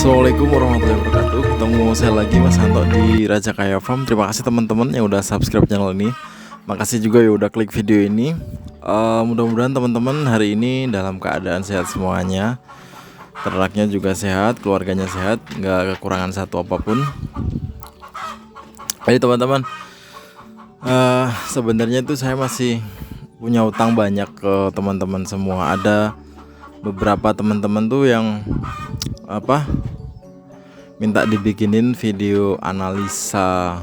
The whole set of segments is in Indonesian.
Assalamualaikum warahmatullahi wabarakatuh. Ketemu saya lagi Mas Santo di Raja Kaya Farm. Terima kasih teman-teman yang udah subscribe channel ini. Makasih juga yang udah klik video ini. Mudah-mudahan teman-teman hari ini dalam keadaan sehat semuanya. Ternaknya juga sehat, keluarganya sehat, nggak kekurangan satu apapun. Jadi teman-teman, sebenarnya itu saya masih punya utang banyak ke teman-teman semua. Ada beberapa teman-teman tuh yang minta dibikinin video analisa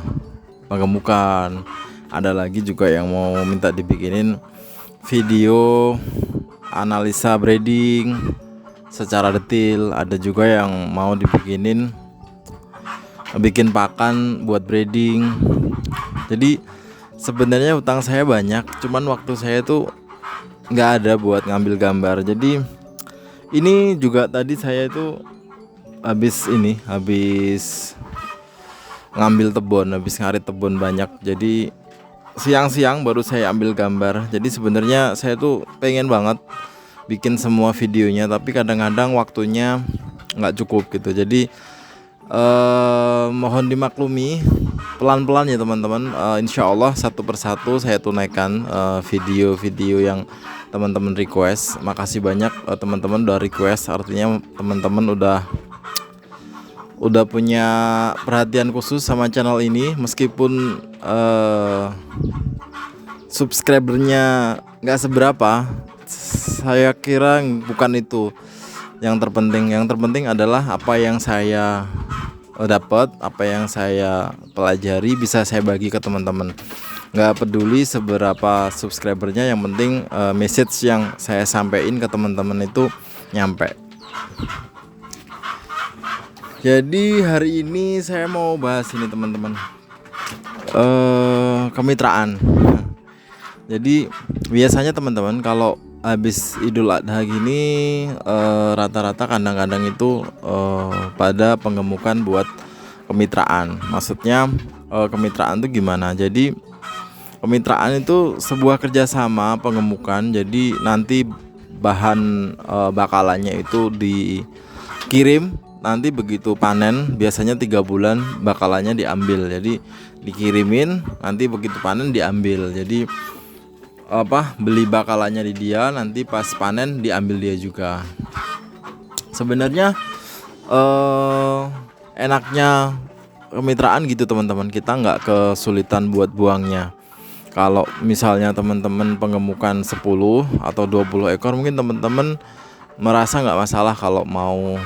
penggemukan. Ada lagi juga yang mau minta dibikinin video analisa breeding secara detail. Ada juga yang mau bikin pakan buat breeding. Jadi sebenarnya utang saya banyak, cuman waktu saya tuh nggak ada buat ngambil gambar. Jadi ini juga tadi saya itu habis ngambil tebon, habis ngarit tebon banyak. Jadi siang-siang baru saya ambil gambar. Jadi sebenarnya saya tuh pengen banget bikin semua videonya, tapi kadang-kadang waktunya nggak cukup gitu. Jadi mohon dimaklumi, pelan-pelan ya teman-teman. Insya Allah satu persatu saya tunaikan video-video yang teman-teman request. Makasih banyak teman-teman udah request, artinya teman-teman udah punya perhatian khusus sama channel ini. Meskipun subscribernya nggak seberapa, saya kira bukan itu yang terpenting. Yang terpenting adalah apa yang saya dapat, apa yang saya pelajari bisa saya bagi ke teman-teman. Nggak peduli seberapa subscribernya, yang penting message yang saya sampaikan ke teman-teman itu nyampe. Jadi hari ini saya mau bahas ini teman-teman, kemitraan. Jadi biasanya teman-teman kalau habis Idul Adha gini, rata-rata kandang-kandang itu pada penggemukan buat kemitraan. Maksudnya kemitraan itu gimana? Jadi kemitraan itu sebuah kerjasama penggemukan. Jadi nanti bahan bakalannya itu dikirim. Nanti begitu panen, biasanya 3 bulan bakalannya diambil. Jadi dikirimin, nanti begitu panen diambil. Jadi beli bakalannya di dia, nanti pas panen diambil dia juga. Sebenarnya enaknya kemitraan gitu teman-teman, kita nggak kesulitan buat buangnya. Kalau misalnya teman-teman penggemukan 10 atau 20 ekor, mungkin teman-teman merasa nggak masalah kalau mau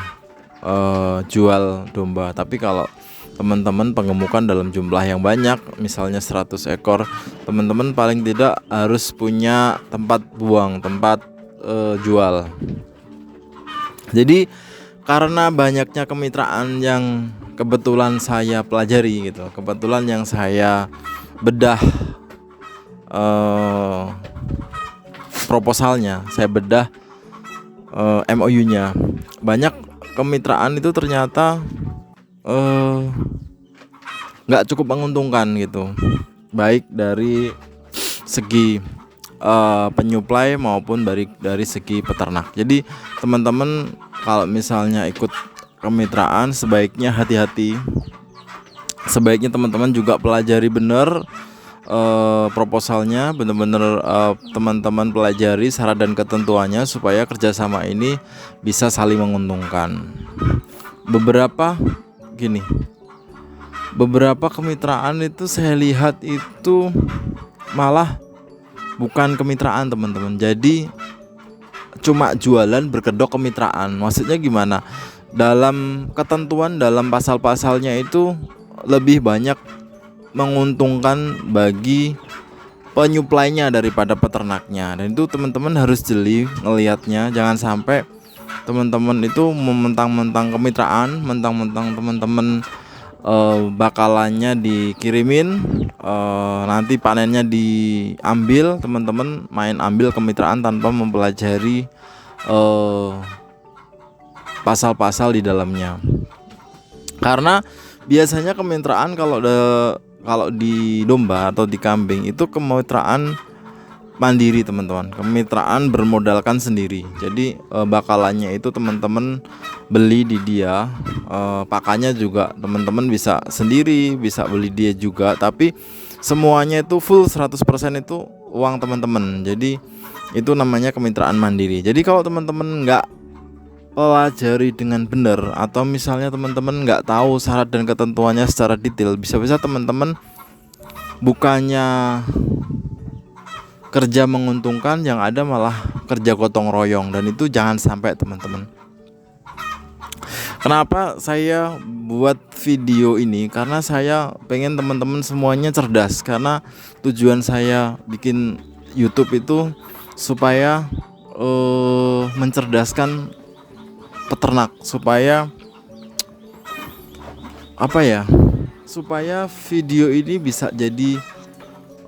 jual domba. Tapi kalau teman-teman penggemukan dalam jumlah yang banyak, misalnya 100 ekor, teman-teman paling tidak harus punya tempat buang, tempat jual. Jadi karena banyaknya kemitraan yang kebetulan saya pelajari gitu, kebetulan yang saya bedah proposalnya, saya bedah MOU-nya, banyak kemitraan itu ternyata nggak cukup menguntungkan gitu, baik dari segi penyuplai maupun dari segi peternak. Jadi teman-teman kalau misalnya ikut kemitraan sebaiknya hati-hati. Sebaiknya teman-teman juga pelajari benar proposalnya, benar-benar teman-teman pelajari syarat dan ketentuannya supaya kerjasama ini bisa saling menguntungkan. Beberapa kemitraan itu saya lihat itu malah bukan kemitraan teman-teman, jadi cuma jualan berkedok kemitraan. Maksudnya gimana? Dalam ketentuan, dalam pasal-pasalnya itu lebih banyak menguntungkan bagi penyuplainya daripada peternaknya, dan itu teman-teman harus jeli ngelihatnya. Jangan sampai teman-teman itu mentang-mentang kemitraan, mentang-mentang teman-teman bakalannya dikirimin, nanti panennya diambil, teman-teman main ambil kemitraan tanpa mempelajari pasal-pasal di dalamnya. Karena biasanya kemitraan kalau di domba atau di kambing itu kemitraan mandiri teman-teman, kemitraan bermodalkan sendiri. Jadi bakalannya itu teman-teman beli di dia, pakannya juga teman-teman bisa sendiri, bisa beli dia juga, tapi semuanya itu full 100% itu uang teman-teman. Jadi itu namanya kemitraan mandiri. Jadi kalau teman-teman nggak pelajari dengan benar, atau misalnya teman-teman nggak tahu syarat dan ketentuannya secara detail, bisa-bisa teman-teman bukannya kerja menguntungkan, yang ada malah kerja gotong royong, dan itu jangan sampai teman-teman. Kenapa saya buat video ini? Karena saya pengen teman-teman semuanya cerdas, karena tujuan saya bikin YouTube itu supaya mencerdaskan peternak, supaya supaya video ini bisa jadi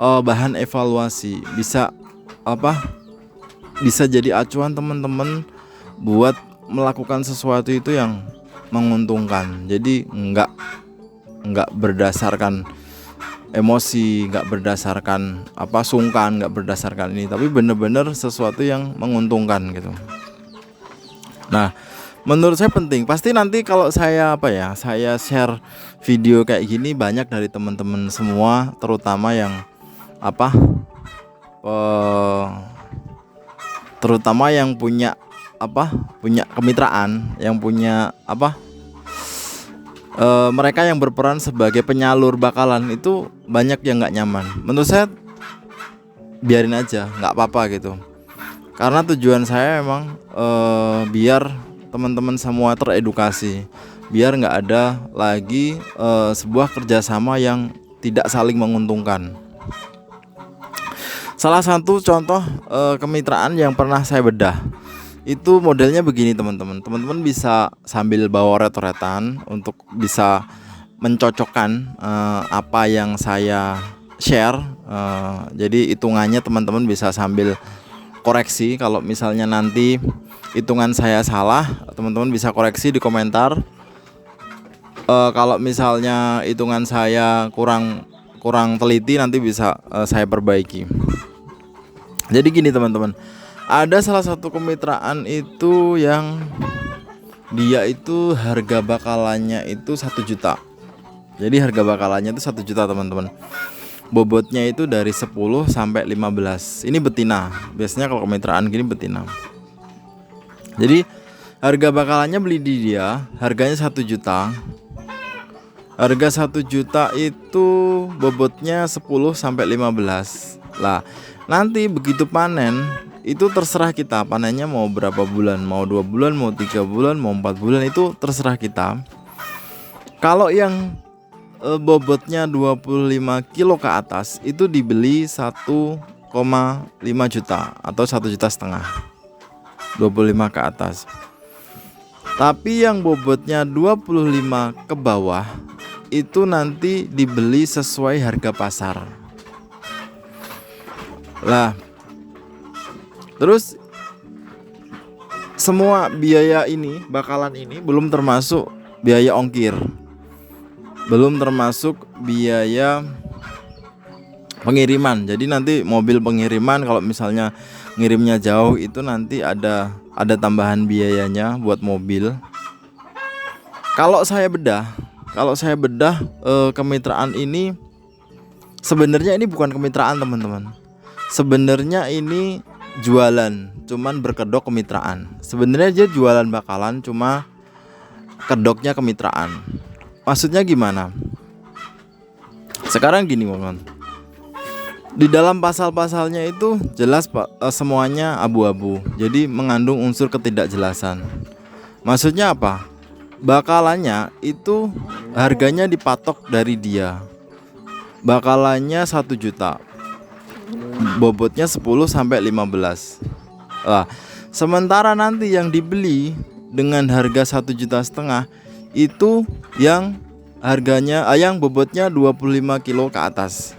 bahan evaluasi, bisa jadi acuan teman-teman buat melakukan sesuatu itu yang menguntungkan. Jadi nggak berdasarkan emosi, nggak berdasarkan sungkan, nggak berdasarkan ini, tapi benar-benar sesuatu yang menguntungkan gitu. Nah, menurut saya penting. Pasti nanti kalau saya saya share video kayak gini, banyak dari teman-teman semua, terutama yang punya kemitraan, yang punya mereka yang berperan sebagai penyalur bakalan, itu banyak yang nggak nyaman. Menurut saya biarin aja, nggak apa-apa gitu. Karena tujuan saya emang biar teman-teman semua teredukasi, biar nggak ada lagi sebuah kerjasama yang tidak saling menguntungkan. Salah satu contoh kemitraan yang pernah saya bedah itu modelnya begini teman-teman. Teman-teman bisa sambil bawa oret-oretan untuk bisa mencocokkan apa yang saya share. Jadi hitungannya teman-teman bisa sambil koreksi. Kalau misalnya nanti hitungan saya salah, teman-teman bisa koreksi di komentar. Kalau misalnya hitungan saya kurang teliti, nanti bisa saya perbaiki. Jadi gini teman-teman, ada salah satu kemitraan itu yang dia itu harga bakalannya itu 1 juta. Jadi harga bakalannya itu 1 juta teman-teman. Bobotnya itu dari 10 sampai 15. Ini betina. Biasanya kalau kemitraan gini betina. Jadi harga bakalannya beli di dia, harganya 1 juta. Harga 1 juta itu bobotnya 10 sampai 15. Lah, nanti begitu panen itu terserah kita, panennya mau berapa bulan, mau 2 bulan, mau 3 bulan, mau 4 bulan, itu terserah kita. Kalau yang bobotnya 25 kilo ke atas itu dibeli 1,5 juta atau 1,5 juta 25 ke atas. Tapi yang bobotnya 25 ke bawah itu nanti dibeli sesuai harga pasar. Lah, terus semua biaya ini, bakalan ini belum termasuk biaya ongkir, belum termasuk biaya pengiriman. Jadi nanti mobil pengiriman kalau misalnya ngirimnya jauh itu nanti ada tambahan biayanya buat mobil. Kalau saya bedah kemitraan ini sebenarnya ini bukan kemitraan teman-teman. Sebenarnya ini jualan, cuman berkedok kemitraan. Sebenarnya dia jualan bakalan, cuma kedoknya kemitraan. Maksudnya gimana? Sekarang gini teman-teman, di dalam pasal-pasalnya itu jelas semuanya abu-abu. Jadi mengandung unsur ketidakjelasan. Maksudnya apa? Bakalannya itu harganya dipatok dari dia. Bakalannya 1 juta. Bobotnya 10 sampai 15. Sementara nanti yang dibeli dengan harga 1,5 juta itu yang harganya yang bobotnya 25 kilo ke atas.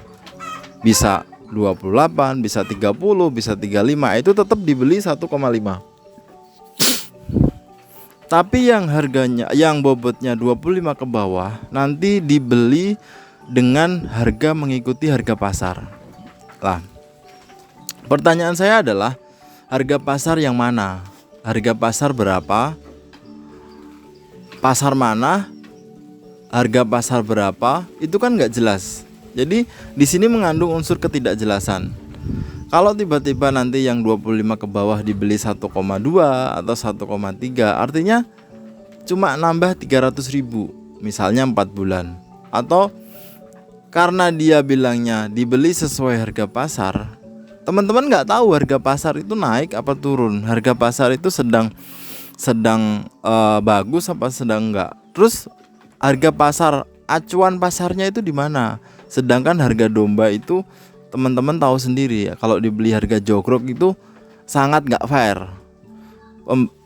Bisa 28, bisa 30, bisa 35, itu tetap dibeli 1,5. Tapi yang bobotnya 25 ke bawah nanti dibeli dengan harga mengikuti harga pasar. Lah, Pertanyaan saya adalah harga pasar yang mana? Harga pasar berapa? Pasar mana? Harga pasar berapa? Itu kan nggak jelas. Jadi di sini mengandung unsur ketidakjelasan. Kalau tiba-tiba nanti yang 25 ke bawah dibeli 1,2 atau 1,3, artinya cuma nambah 300.000, misalnya 4 bulan. Atau karena dia bilangnya dibeli sesuai harga pasar, teman-teman nggak tahu harga pasar itu naik apa turun. Harga pasar itu sedang bagus apa sedang enggak. Terus harga pasar, acuan pasarnya itu di mana? Sedangkan harga domba itu teman-teman tahu sendiri ya, kalau dibeli harga jogrok itu sangat nggak fair.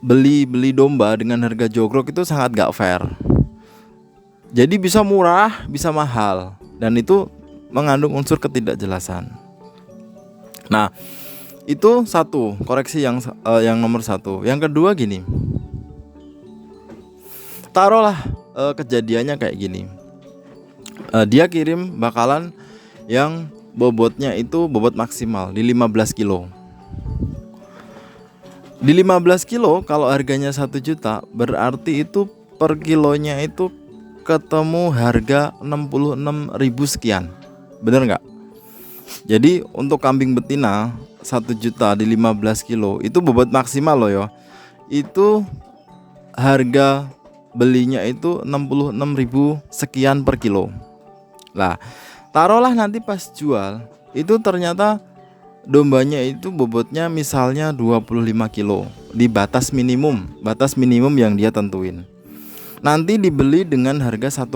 Beli domba dengan harga jogrok itu sangat nggak fair. Jadi bisa murah, bisa mahal, dan itu mengandung unsur ketidakjelasan. Nah, itu satu koreksi yang nomor satu. Yang kedua gini, taruhlah kejadiannya kayak gini. Dia kirim bakalan yang bobotnya itu bobot maksimal di 15 kilo. Di 15 kilo kalau harganya 1 juta, berarti itu per kilonya itu ketemu harga 66.000 sekian. Bener nggak? Jadi untuk kambing betina 1 juta di 15 kilo itu bobot maksimal loh ya. Itu harga belinya itu 66.000 sekian per kilo. Lah, taruhlah nanti pas jual itu ternyata dombanya itu bobotnya misalnya 25 kilo di batas minimum yang dia tentuin. Nanti dibeli dengan harga 1,5.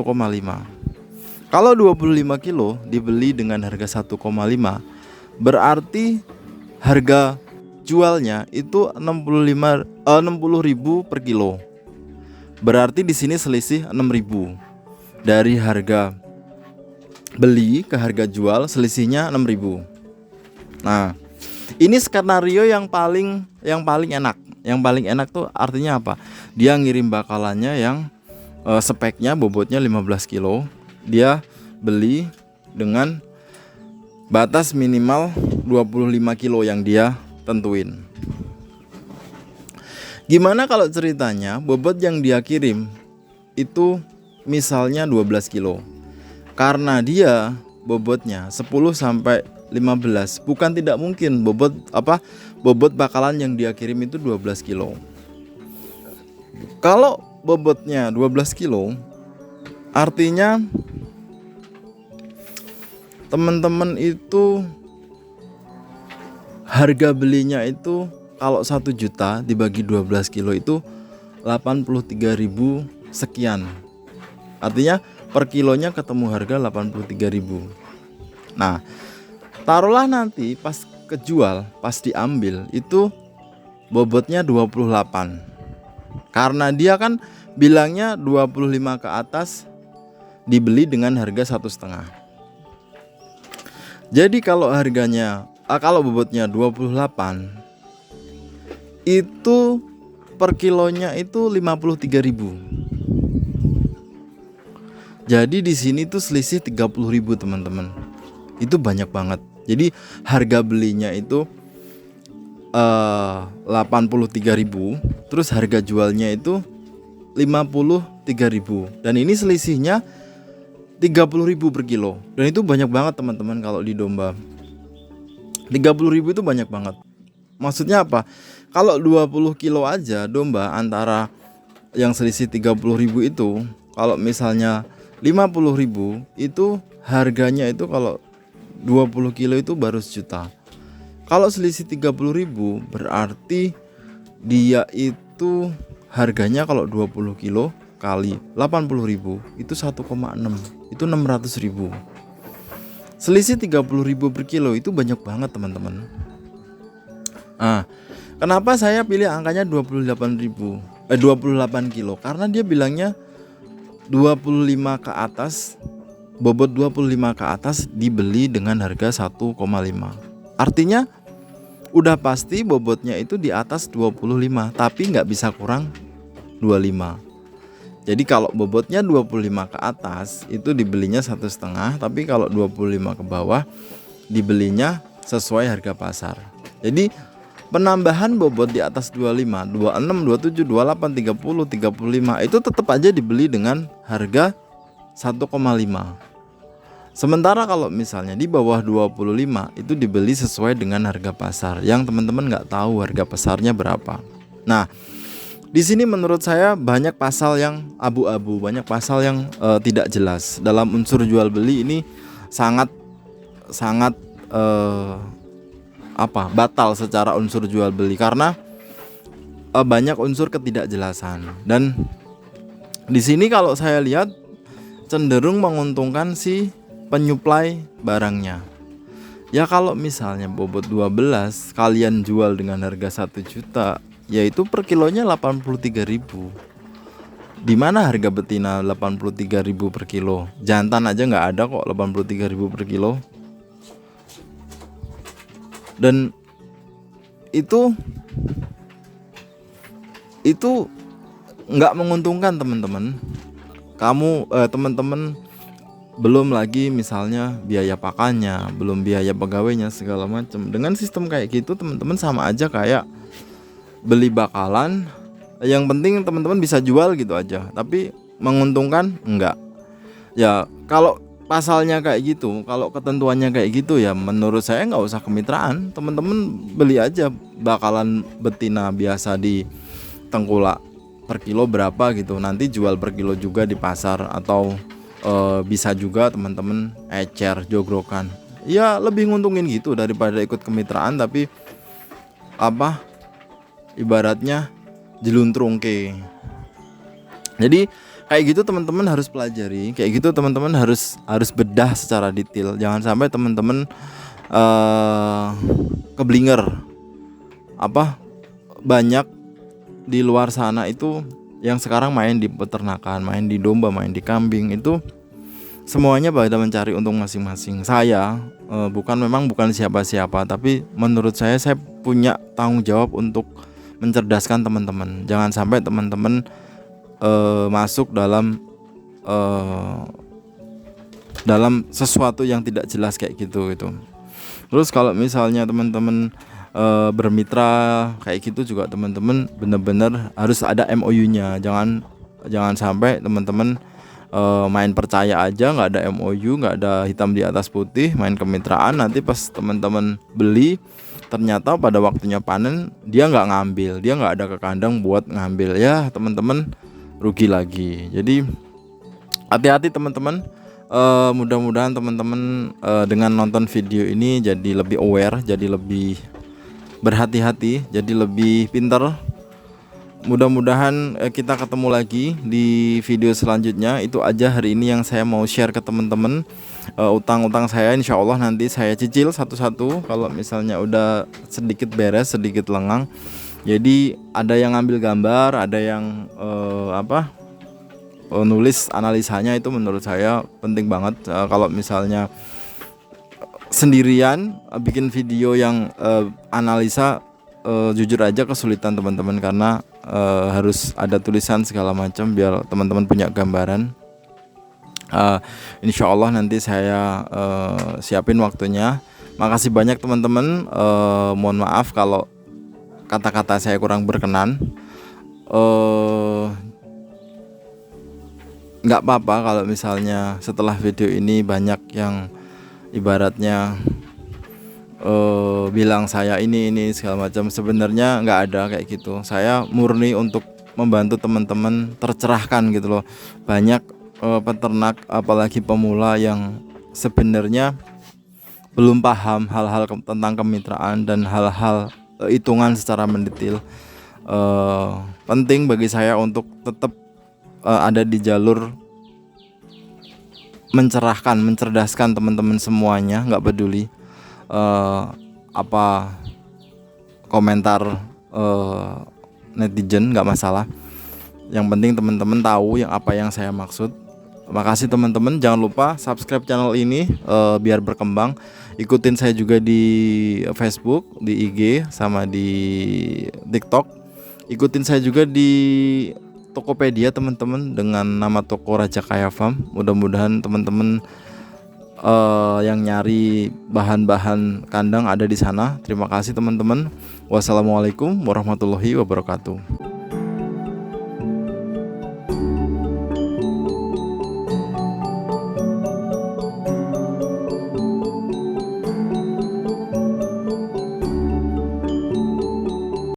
Kalau 25 kilo dibeli dengan harga 1,5, berarti harga jualnya itu 60.000 per kilo. Berarti di sini selisih 6.000. Dari harga beli ke harga jual selisihnya 6.000. Nah, ini skenario yang paling enak. Yang paling enak tuh artinya apa? Dia ngirim bakalannya yang speknya bobotnya 15 kilo. Dia beli dengan batas minimal 25 kilo yang dia tentuin. Gimana kalau ceritanya bobot yang dia kirim itu misalnya 12 kilo. Karena dia bobotnya 10 sampai 15, bukan tidak mungkin bobot bakalan yang dia kirim itu 12 kilo. Kalau bobotnya 12 kilo, artinya teman-teman itu harga belinya itu kalau 1 juta dibagi 12 kilo itu 83.000 sekian. Artinya per kilonya ketemu harga 83.000. Nah, taruhlah nanti pas kejual, pas diambil itu bobotnya 28. Karena dia kan bilangnya 25 ke atas dibeli dengan harga 1,5. Jadi kalau bobotnya 28 itu per kilonya itu 53.000. Jadi di sini tuh selisih 30.000 teman-teman. Itu banyak banget. Jadi harga belinya itu 83.000, terus harga jualnya itu 53.000. Dan ini selisihnya 30.000 per kilo. Dan itu banyak banget teman-teman kalau di domba. 30.000 itu banyak banget. Maksudnya apa? Kalau 20 kilo aja domba antara yang selisih 30.000 itu, kalau misalnya 50.000 itu harganya itu kalau 20 kilo itu baru 1 juta. Kalau selisih 30.000 berarti dia itu harganya kalau 20 kilo kali 80.000 itu 1,6, itu 600.000. Selisih 30.000 per kilo itu banyak banget teman-teman. Kenapa saya pilih angkanya 28 kilo? Karena dia bilangnya 25 ke atas, bobot 25 ke atas dibeli dengan harga 1,5. Artinya udah pasti bobotnya itu di atas 25, tapi nggak bisa kurang 25. Jadi kalau bobotnya 25 ke atas itu dibelinya 1,5, tapi kalau 25 ke bawah dibelinya sesuai harga pasar. Jadi penambahan bobot di atas 25, 26, 27, 28, 30, 35 itu tetap aja dibeli dengan harga 1,5. Sementara kalau misalnya di bawah 25 itu dibeli sesuai dengan harga pasar yang teman-teman nggak tahu harga pasarnya berapa. Nah, di sini menurut saya banyak pasal yang abu-abu, banyak pasal yang tidak jelas dalam unsur jual beli ini sangat batal secara unsur jual beli karena banyak unsur ketidakjelasan. Dan di sini kalau saya lihat cenderung menguntungkan si penyuplai barangnya. Ya kalau misalnya bobot 12 kalian jual dengan harga 1 juta, yaitu per kilonya 83.000. Di mana harga betina 83.000 per kilo? Jantan aja nggak ada kok 83.000 per kilo. Dan itu nggak menguntungkan teman-teman. Teman-teman belum lagi misalnya biaya pakannya, belum biaya pegawainya segala macam. Dengan sistem kayak gitu teman-teman sama aja kayak beli bakalan. Yang penting teman-teman bisa jual gitu aja, tapi menguntungkan enggak. Ya kalau pasalnya kayak gitu, kalau ketentuannya kayak gitu, ya menurut saya nggak usah kemitraan. Teman-teman beli aja bakalan betina biasa di Tengkulak per kilo berapa gitu, nanti jual per kilo juga di pasar. Atau bisa juga teman-teman ecer jogrokan, ya lebih nguntungin gitu daripada ikut kemitraan tapi ibaratnya jeluntrung ke. Jadi kayak gitu teman-teman harus pelajari, kayak gitu teman-teman harus bedah secara detail. Jangan sampai teman-teman keblinger. Banyak di luar sana itu yang sekarang main di peternakan, main di domba, main di kambing, itu semuanya pada mencari untung masing-masing. Saya bukan siapa-siapa, tapi menurut saya punya tanggung jawab untuk mencerdaskan teman-teman. Jangan sampai teman-teman masuk dalam sesuatu yang tidak jelas kayak gitu. Terus kalau misalnya teman-teman bermitra kayak gitu juga, teman-teman benar-benar harus ada MOU-nya. Jangan sampai teman-teman main percaya aja, nggak ada MOU, nggak ada hitam di atas putih, main kemitraan. Nanti pas teman-teman beli ternyata pada waktunya panen dia nggak ngambil, dia nggak ada ke kandang buat ngambil, ya teman-teman rugi lagi. Jadi hati-hati teman-teman. Mudah-mudahan teman-teman dengan nonton video ini jadi lebih aware, jadi lebih berhati-hati, jadi lebih pintar. Mudah-mudahan kita ketemu lagi di video selanjutnya. Itu aja hari ini yang saya mau share ke teman-teman. Utang-utang saya insya Allah nanti saya cicil satu-satu. Kalau misalnya udah sedikit beres, sedikit lengang, jadi ada yang ngambil gambar, ada yang nulis analisanya. Itu menurut saya penting banget. Kalau misalnya sendirian bikin video yang analisa, jujur aja kesulitan teman-teman, karena harus ada tulisan segala macam biar teman-teman punya gambaran. Insya Allah nanti saya siapin waktunya. Makasih banyak teman-teman. Mohon maaf kalau kata-kata saya kurang berkenan. Nggak apa-apa kalau misalnya setelah video ini banyak yang ibaratnya bilang saya ini segala macam. Sebenarnya nggak ada kayak gitu. Saya murni untuk membantu teman-teman tercerahkan gitu loh. Banyak peternak apalagi pemula yang sebenarnya belum paham hal-hal tentang kemitraan dan hal-hal hitungan secara mendetail. Penting bagi saya untuk tetap ada di jalur mencerahkan, mencerdaskan teman-teman semuanya. Nggak peduli apa komentar netizen, nggak masalah. Yang penting teman-teman tahu apa yang saya maksud. Makasih teman-teman, jangan lupa subscribe channel ini biar berkembang. Ikutin saya juga di Facebook, di IG, sama di TikTok. Ikutin saya juga di Tokopedia teman-teman dengan nama toko Raja Kaya Farm. Mudah-mudahan teman-teman yang nyari bahan-bahan kandang ada di sana. Terima kasih teman-teman. Wassalamualaikum warahmatullahi wabarakatuh.